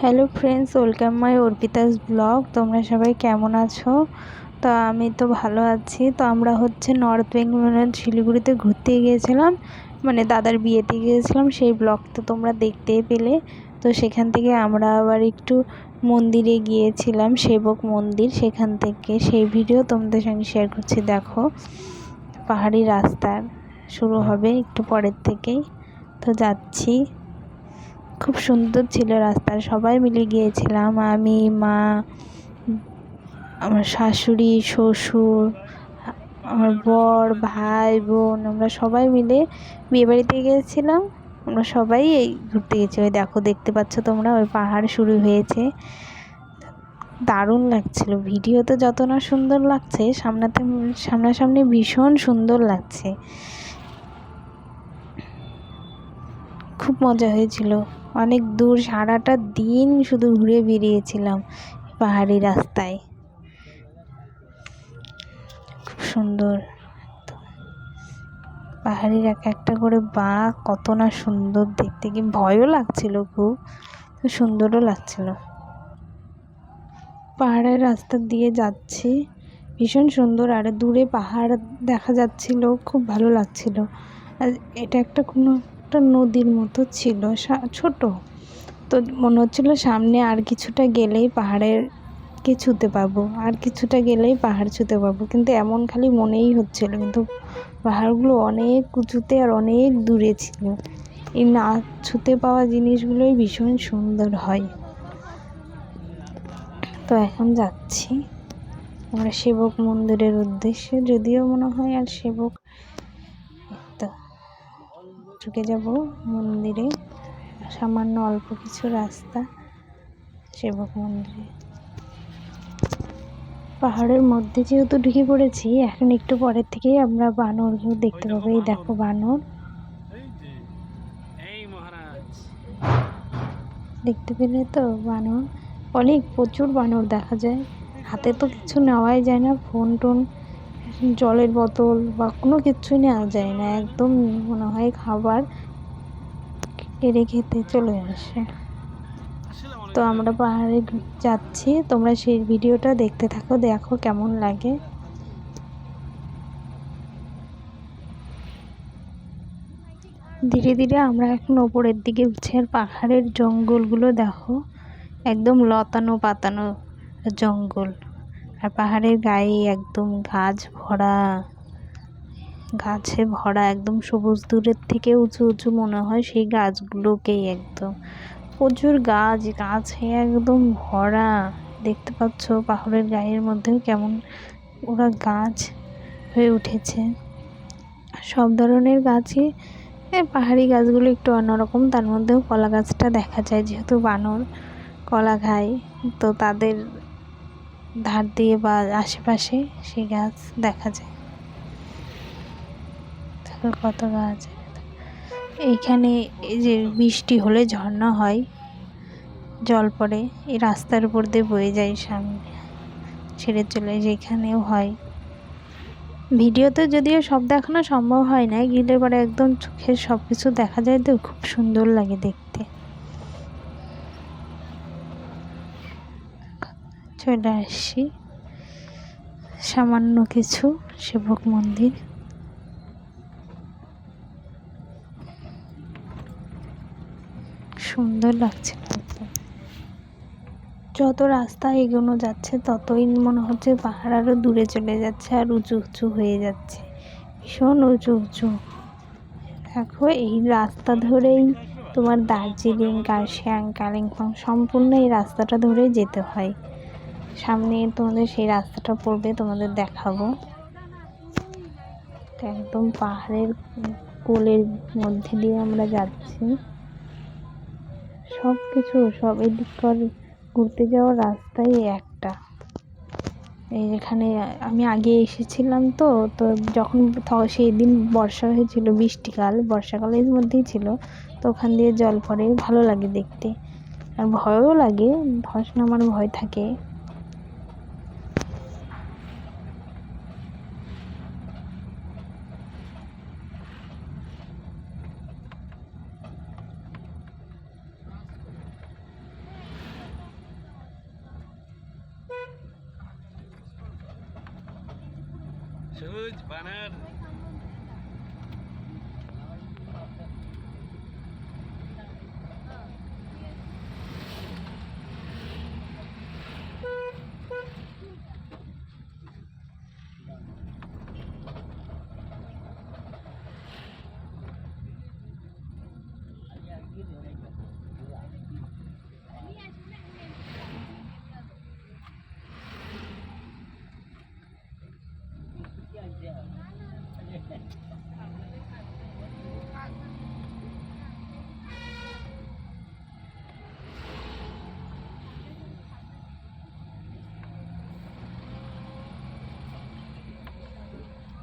Hello friends, welcome my Arpita's blog. তোমরা সবাই কেমন আছো? তো আমি তো ভালো আছি। তো আমরা নর্থ বেঙ্গল শিলিগুড়িতে ঘুরতে গিয়েছিলাম, মানে দাদার বিয়েতে গিয়েছিলাম। সেই ব্লগ তো তোমরা দেখতেই পেলে। তো সেখান থেকে আমরা আবার একটু মন্দিরে গিয়েছিলাম, সেবক মন্দির। সেখান থেকে সেই ভিডিও তোমাদের সঙ্গে শেয়ার করছি। দেখো, পাহাড়ি রাস্তা শুরু হবে একটু পরের থেকেই। তো যাচ্ছি, খুব সুন্দর ছিল রাস্তা। সবাই মিলে গিয়েছিলাম, আমি, মা, আমার শাশুড়ি, শ্বশুর, আমার বর, ভাই, বোন, আমরা সবাই মিলে বিয়েবাড়িতে গিয়েছিলাম। আমরা সবাই এই ঘুরতে গেছি। ওই দেখো, দেখতে পাচ্ছ তোমরা, ওই পাহাড় শুরু হয়েছে। দারুণ লাগছিল। ভিডিওতে যত না সুন্দর লাগছে, সামনাসামনি ভীষণ সুন্দর লাগছে। খুব মজা হয়েছিল। অনেক দূর, সারাটা দিন শুধু ঘুরে বেরিয়েছিলাম পাহাড়ি রাস্তায়। খুব সুন্দর। পাহাড়ির এক একটা করে বাঁক কত না সুন্দর দেখতে, কি ভয়ও লাগছিল, খুব সুন্দরও লাগছিল। পাহাড়ের রাস্তা দিয়ে যাচ্ছি, ভীষণ সুন্দর। আর দূরে পাহাড় দেখা যাচ্ছিল, খুব ভালো লাগছিল। আর এটা কোনো একটা নদীর মতো ছিল, ছোট। তো মনে হচ্ছিল সামনে আর কিছুটা গেলেই ছুঁতে পারবো, আর কিছুটা গেলেই পাহাড় ছুঁতে পারবো। কিন্তু এমন খালি মনেই হচ্ছিল, কিন্তু পাহাড়গুলো অনেক উঁচুতে আর অনেক দূরে ছিল। এই না ছুঁতে পাওয়া জিনিসগুলোই ভীষণ সুন্দর হয়। তো এখন যাচ্ছি আমরা সেবক মন্দিরের উদ্দেশ্যে, যদিও মনে হয় আর সেবক, তো ঢুকে যাব মন্দিরে। সামান্য অল্প কিছু রাস্তা সেবক মন্দিরে। পাহাড়ের মধ্যে যেহেতু ঢুকে পড়েছি, এখন একটু পরের থেকেই আমরা বানরগুলো দেখতে পাবো। এই দেখো বানর, দেখতে পেলে তো বানর। প্রচুর বানর দেখা যায়। হাতে তো কিছু নেওয়াই যায় না, ফোন টোন, জলের বোতল বা কোনো কিছুই নেওয়া যায় না। একদম মনে হয় খাবার কেড়ে খেতে চলে আসে। তো আমরা পাহাড়ে যাচ্ছি, তোমরা সেই ভিডিওটা দেখতে থাকো, দেখো কেমন লাগে। ধীরে ধীরে আমরা এখন ওপরের দিকে উঠছি। আর পাহাড়ের জঙ্গলগুলো দেখো, একদম লতানো পাতানো জঙ্গল। আর পাহাড়ের গায়ে একদম গাছে ভরা, একদম সবুজ। দূরের থেকে উঁচু উঁচু মনে হয় সেই গাছগুলোকেই। একদম প্রচুর গাছে একদম ভরা। দেখতে পাচ্ছ পাহাড়ের গায়ের মধ্যেও কেমন ওরা গাছ হয়ে উঠেছে। সব ধরনের গাছই, পাহাড়ি গাছগুলো একটু অন্যরকম। তার মধ্যেও কলা গাছটা দেখা যায়, যেহেতু বানর কলা খায়। তো তাদের ধার দিয়ে বা আশেপাশে সেই গাছ দেখা যায়। কত গাছ এইখানে। এই যে বৃষ্টি হলে ঝর্ণা হয়, জল পড়ে, এই রাস্তার উপর দিয়ে বয়ে যায়, সামনে ছেড়ে চলে, যেখানেও হয়। ভিডিওতে যদিও সব দেখানো সম্ভব হয় না, গেলে পরে একদম চোখের সব কিছু দেখা যায়। তো খুব সুন্দর লাগে দেখতে। চলে আসছি সামান্য কিছু সেবক মন্দির। সুন্দর লাগছে। যত রাস্তা এগোনো যাচ্ছে, ততই মনে হচ্ছে পাহাড় আরও দূরে চলে যাচ্ছে, আর উঁচু উঁচু হয়ে যাচ্ছে, ভীষণ উঁচু উঁচু। দেখো, এই রাস্তা ধরেই তোমার দার্জিলিং, কার্শিয়াং, কালিম্পং সম্পূর্ণ এই রাস্তাটা ধরেই যেতে হয়। সামনে তোমাদের সেই রাস্তাটা পড়বে, তোমাদের দেখাবো। একদম পাহাড়ের কোলের মধ্যে দিয়ে আমরা যাচ্ছি। সব এদিক ঘুরতে যাওয়ার রাস্তাই একটা। এখানে আমি আগে এসেছিলাম, তো যখন সেই দিন বর্ষা হয়েছিল, বর্ষাকালের মধ্যেই ছিল। তো ওখান দিয়ে জল পড়ে, ভালো লাগে দেখতে। আর ভয়ও লাগে, ধস নামার ভয় থাকে।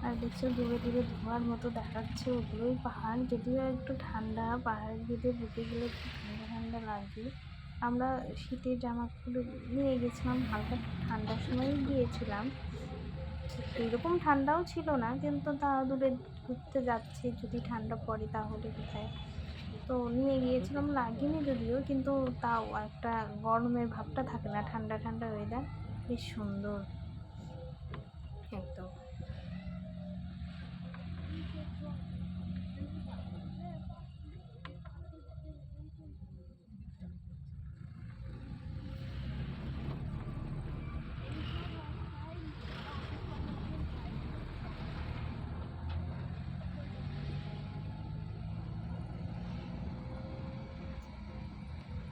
আর দেখছো দূরে দূরে ধোঁয়ার মতো দেখাচ্ছে, ওগুলোই পাহাড়। যদিও একটু ঠান্ডা, পাহাড়ের দিকে ঢুকে গেলে একটু ঠান্ডা ঠান্ডা লাগবে। আমরা শীতের জামা কাপড় নিয়ে গেছিলাম, হালকা ঠান্ডার সময়ই গিয়েছিলাম। এরকম ঠান্ডাও ছিল না, কিন্তু তা দূরে ঘুরতে যাচ্ছি, যদি ঠান্ডা পড়ে তাহলে কোথায়, তো নিয়ে গিয়েছিলাম। লাগেনি যদিও, কিন্তু তাও একটা গরমের ভাবটা থাকে না, ঠান্ডা ঠান্ডা ওয়েদার, বেশ সুন্দর একদম।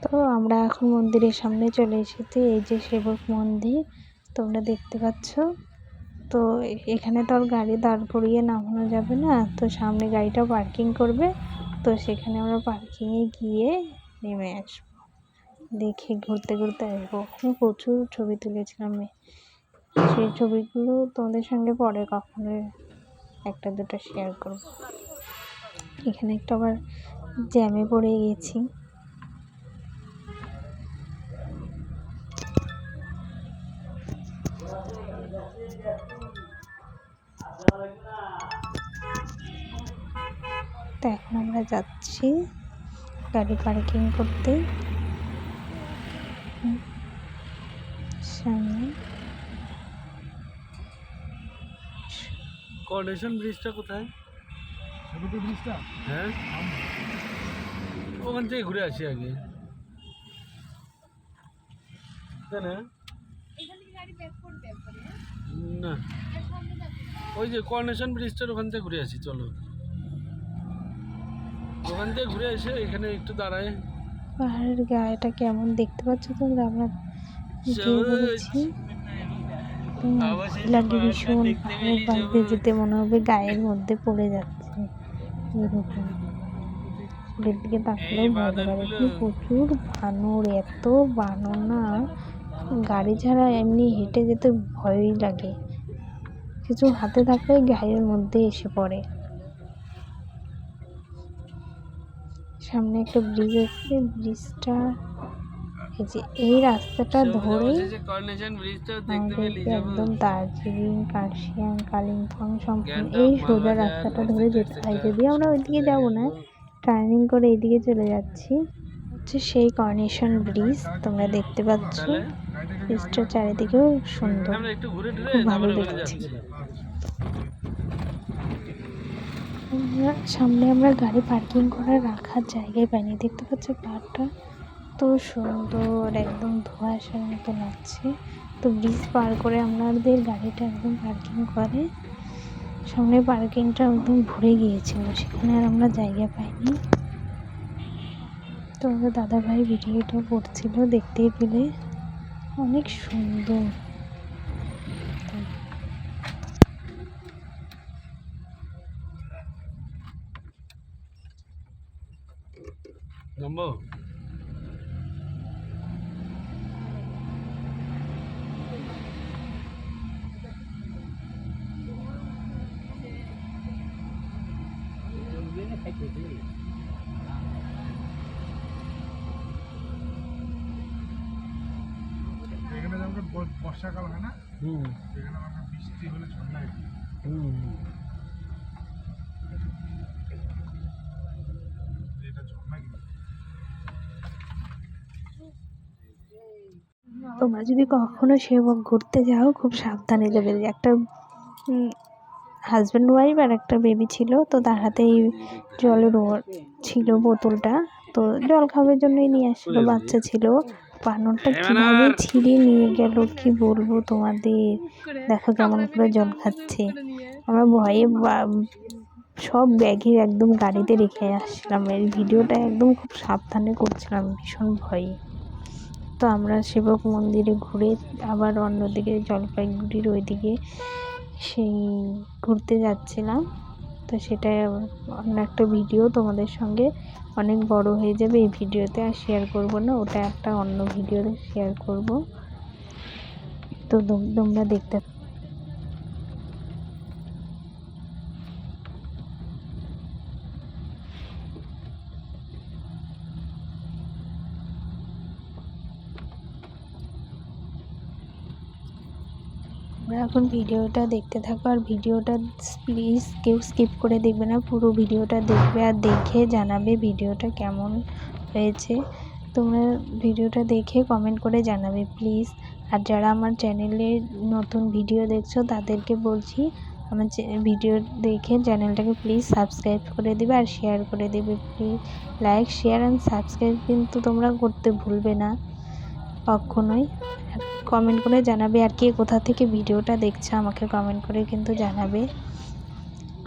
তো আমরা এখন মন্দিরের সামনে চলে এসেছি। এই যে সেবক মন্দির তোমরা দেখতে পাচ্ছ। তো এখানে তো আর গাড়ি দাঁড় করিয়ে নামানো যাবে না, তো সামনে গাড়িটা পার্কিং করবে, তো সেখানে আমরা পার্কিংয়ে গিয়ে নেমে আসবো, দেখে ঘুরতে ঘুরতে আসবো। ওখানে প্রচুর ছবি তুলেছিলাম, সেই ছবিগুলো তোমাদের সঙ্গে পরে কখনো একটা দুটো শেয়ার করবো। এখানে একটু আবার জ্যামে পড়ে গেছি। তো এখন আমরা যাচ্ছি গাড়ি পার্কিং করতে। সামনে কর্নেশন ব্রিজটা কোথায়? ব্রিজটা হ্যাঁ, ওখান থেকে ঘুরে আসি আগে, তাই না? না, ওই যে কর্নেশন ব্রিজটার ওখান থেকে ঘুরে আসি, চলো ওখান থেকে ঘুরে এসে এখানে একটু দাঁড়ায়। পাহাড়ের গায়েটা কেমন দেখতে পাচ্ছ তোমরা? আমরা বলেছি লাগে ভীষণ, পাহাড়ের পাশ দিয়ে যেতে মনে হবে গায়ের মধ্যে পড়ে যাচ্ছে এরকম। ফুলের দিকে তাকালেও ভয় লাগে, প্রচুর বানর, এত বানর না, গাড়ি ছাড়া এমনি হেঁটে যেতে ভয়ই লাগে, কিছু হাতে থাকলে গায়ের মধ্যে এসে পড়ে। সামনে একটা ব্রিজ আছে, ব্রিজটা এই যে এই রাস্তাটা ধরে আমাদেরকে একদম দার্জিলিং, কার্শিয়াং, কালিম্পং সম্পূর্ণ এই সোজা রাস্তাটা ধরে যেতে হয়। যদিও আমরা ওইদিকে যাবো না, টার্নিং করে এইদিকে চলে যাচ্ছি। হচ্ছে সেই কর্নেশন ব্রিজ, তোমরা দেখতে পাচ্ছ। ব্রিজটার চারিদিকেও সুন্দর, খুব ভালো দেখছি। সামনে আমরা গাড়ি পার্কিং করার রাখার জায়গায় পাইনি, দেখতে পাচ্ছ পাহাড়টা তো সুন্দর, একদম ধোঁয়াশার মতো লাগছে। তো ব্রিজ পার করে আমাদের গাড়িটা একদম পার্কিং করে, সামনে পার্কিংটা একদম ভরে গিয়েছিল, সেখানে আর আমরা জায়গা পাইনি। তো আমাদের দাদাভাই ভিডিওটা করছিল, দেখতেই পেলে, অনেক সুন্দর। এখানে যেমন বর্ষাকাল হয় না, এখানে আমরা বৃষ্টি হলে ঝর্ণায় এটা ঝর্ণা কি। তোমরা যদি কখনো সেবক ঘুরতে যাও, খুব সাবধানে যাবে। একটা হাজব্যান্ড ওয়াইফ আর একটা বেবি ছিল। তো তার হাতে এই জলের ছিল বোতলটা, তো জল খাওয়ার জন্যই নিয়ে আসছিল, বাচ্চা ছিল। বানরটা কীভাবে ছিঁড়ে নিয়ে গেল কি বলবো তোমাদের, দেখো কেমন করে জল খাচ্ছে। আমরা ভয়ে সব ব্যাগে একদম গাড়িতে রেখে আসছিলাম, এই ভিডিওটা একদম খুব সাবধানে করছিলাম, ভীষণ ভয়ে। তো আমরা শিবক মন্দিরে ঘুরে আবার অন্যদিকে জলপাইগুড়ির ওইদিকে সেই ঘুরতে যাচ্ছিলাম। তো সেটাই অন্য একটা ভিডিও তোমাদের সঙ্গে অনেক বড় হয়ে যাবে, এই ভিডিওতে আর শেয়ার করব না, ওটা একটা অন্য ভিডিওতে শেয়ার করব। তো তোমরা দেখতে এখন ভিডিওটা দেখতে থাকো, আর ভিডিওটা প্লিজ কেউ স্কিপ করে দেখবে না, পুরো ভিডিওটা দেখবে আর দেখে জানাবে ভিডিওটা কেমন হয়েছে। তোমরা ভিডিওটা দেখে কমেন্ট করে জানাবে প্লিজ। আর যারা আমার চ্যানেলে নতুন ভিডিও দেখছো তাদেরকে বলছি, আমার ভিডিও দেখে চ্যানেলটাকে প্লিজ সাবস্ক্রাইব করে দেবে আর শেয়ার করে দেবে please. Like, share and subscribe কিন্তু তোমরা করতে ভুলবে না কখনোই। কমেন্ট করে জানাবে আর কে কোথা থেকে ভিডিওটা দেখছো আমাকে কমেন্ট করে কিন্তু জানাবে,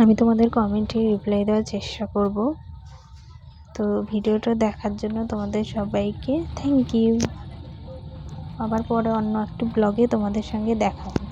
আমি তোমাদের কমেন্টে রিপ্লাই দেওয়ার চেষ্টা করব। তো ভিডিওটা দেখার জন্য তোমাদের সবাইকে থ্যাংক ইউ। আবার পরে অন্য একটি ব্লগে তোমাদের সঙ্গে দেখা হবে।